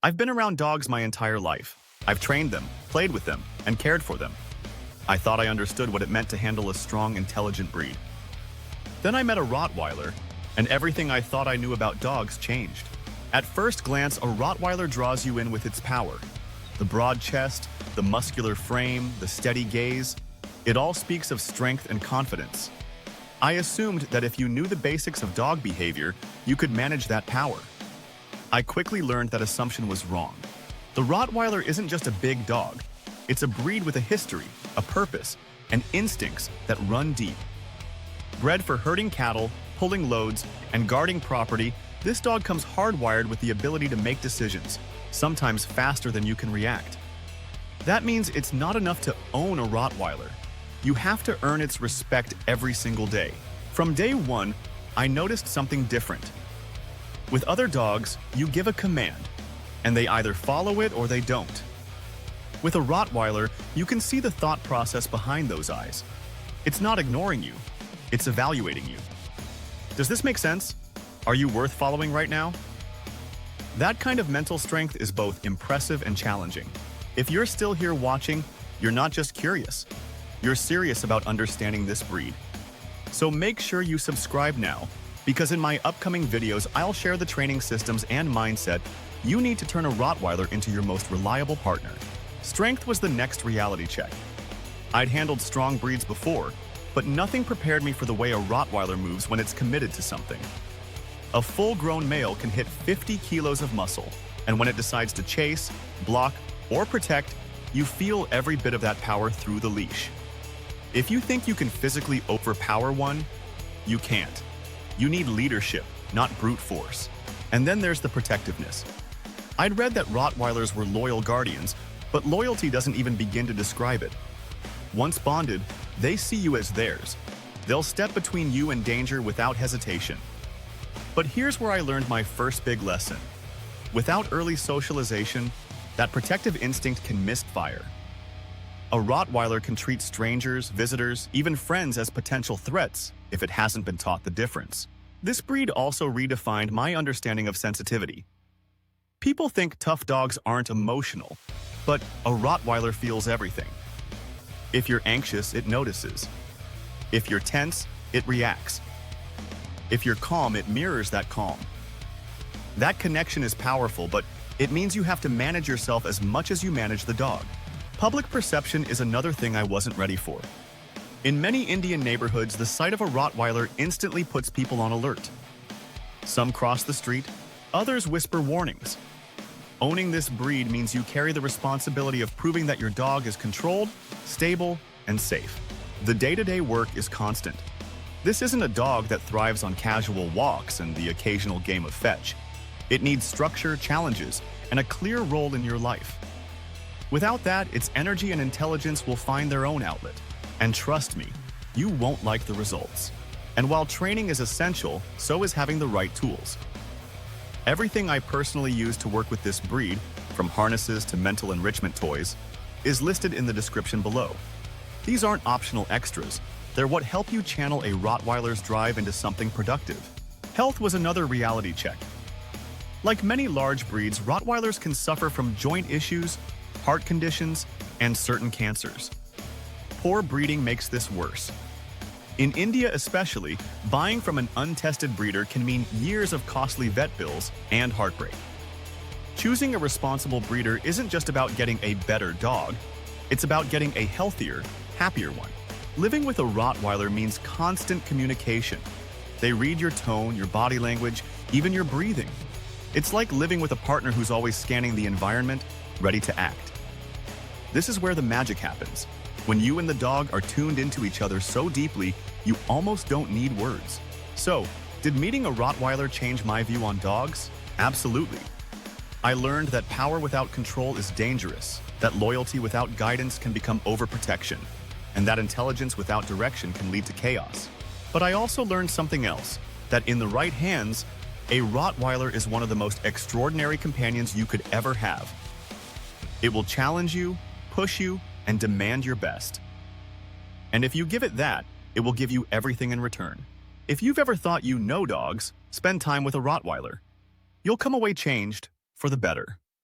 I've been around dogs my entire life. I've trained them, played with them, and cared for them. I thought I understood what it meant to handle a strong, intelligent breed. Then I met a Rottweiler, and everything I thought I knew about dogs changed. At first glance, a Rottweiler draws you in with its power. The broad chest, the muscular frame, the steady gaze, it all speaks of strength and confidence. I assumed that if you knew the basics of dog behavior, you could manage that power. I quickly learned that assumption was wrong. The Rottweiler isn't just a big dog. It's a breed with a history, a purpose, and instincts that run deep. Bred for herding cattle, pulling loads, and guarding property, this dog comes hardwired with the ability to make decisions, sometimes faster than you can react. That means it's not enough to own a Rottweiler. You have to earn its respect every single day. From day one, I noticed something different. With other dogs, you give a command, and they either follow it or they don't. With a Rottweiler, you can see the thought process behind those eyes. It's not ignoring you, it's evaluating you. Does this make sense? Are you worth following right now? That kind of mental strength is both impressive and challenging. If you're still here watching, you're not just curious. You're serious about understanding this breed. So make sure you subscribe now, because in my upcoming videos, I'll share the training systems and mindset you need to turn a Rottweiler into your most reliable partner. Strength was the next reality check. I'd handled strong breeds before, but nothing prepared me for the way a Rottweiler moves when it's committed to something. A full-grown male can hit 50 kilos of muscle, and when it decides to chase, block, or protect, you feel every bit of that power through the leash. If you think you can physically overpower one, you can't. You need leadership, not brute force. And then there's the protectiveness. I'd read that Rottweilers were loyal guardians, but loyalty doesn't even begin to describe it. Once bonded, they see you as theirs. They'll step between you and danger without hesitation. But here's where I learned my first big lesson. Without early socialization, that protective instinct can misfire. A Rottweiler can treat strangers, visitors, even friends as potential threats if it hasn't been taught the difference. This breed also redefined my understanding of sensitivity. People think tough dogs aren't emotional, but a Rottweiler feels everything. If you're anxious, it notices. If you're tense, it reacts. If you're calm, it mirrors that calm. That connection is powerful, but it means you have to manage yourself as much as you manage the dog. Public perception is another thing I wasn't ready for. In many Indian neighborhoods, the sight of a Rottweiler instantly puts people on alert. Some cross the street, others whisper warnings. Owning this breed means you carry the responsibility of proving that your dog is controlled, stable, and safe. The day-to-day work is constant. This isn't a dog that thrives on casual walks and the occasional game of fetch. It needs structure, challenges, and a clear role in your life. Without that, its energy and intelligence will find their own outlet. And trust me, you won't like the results. And while training is essential, so is having the right tools. Everything I personally use to work with this breed, from harnesses to mental enrichment toys, is listed in the description below. These aren't optional extras. They're what help you channel a Rottweiler's drive into something productive. Health was another reality check. Like many large breeds, Rottweilers can suffer from joint issues, heart conditions, and certain cancers. Poor breeding makes this worse. In India especially, buying from an untested breeder can mean years of costly vet bills and heartbreak. Choosing a responsible breeder isn't just about getting a better dog, it's about getting a healthier, happier one. Living with a Rottweiler means constant communication. They read your tone, your body language, even your breathing. It's like living with a partner who's always scanning the environment, ready to act. This is where the magic happens. When you and the dog are tuned into each other so deeply, you almost don't need words. So, did meeting a Rottweiler change my view on dogs? Absolutely. I learned that power without control is dangerous, that loyalty without guidance can become overprotection, and that intelligence without direction can lead to chaos. But I also learned something else, that in the right hands, a Rottweiler is one of the most extraordinary companions you could ever have. It will challenge you, push you, and demand your best. And if you give it that, it will give you everything in return. If you've ever thought you know dogs, spend time with a Rottweiler. You'll come away changed for the better.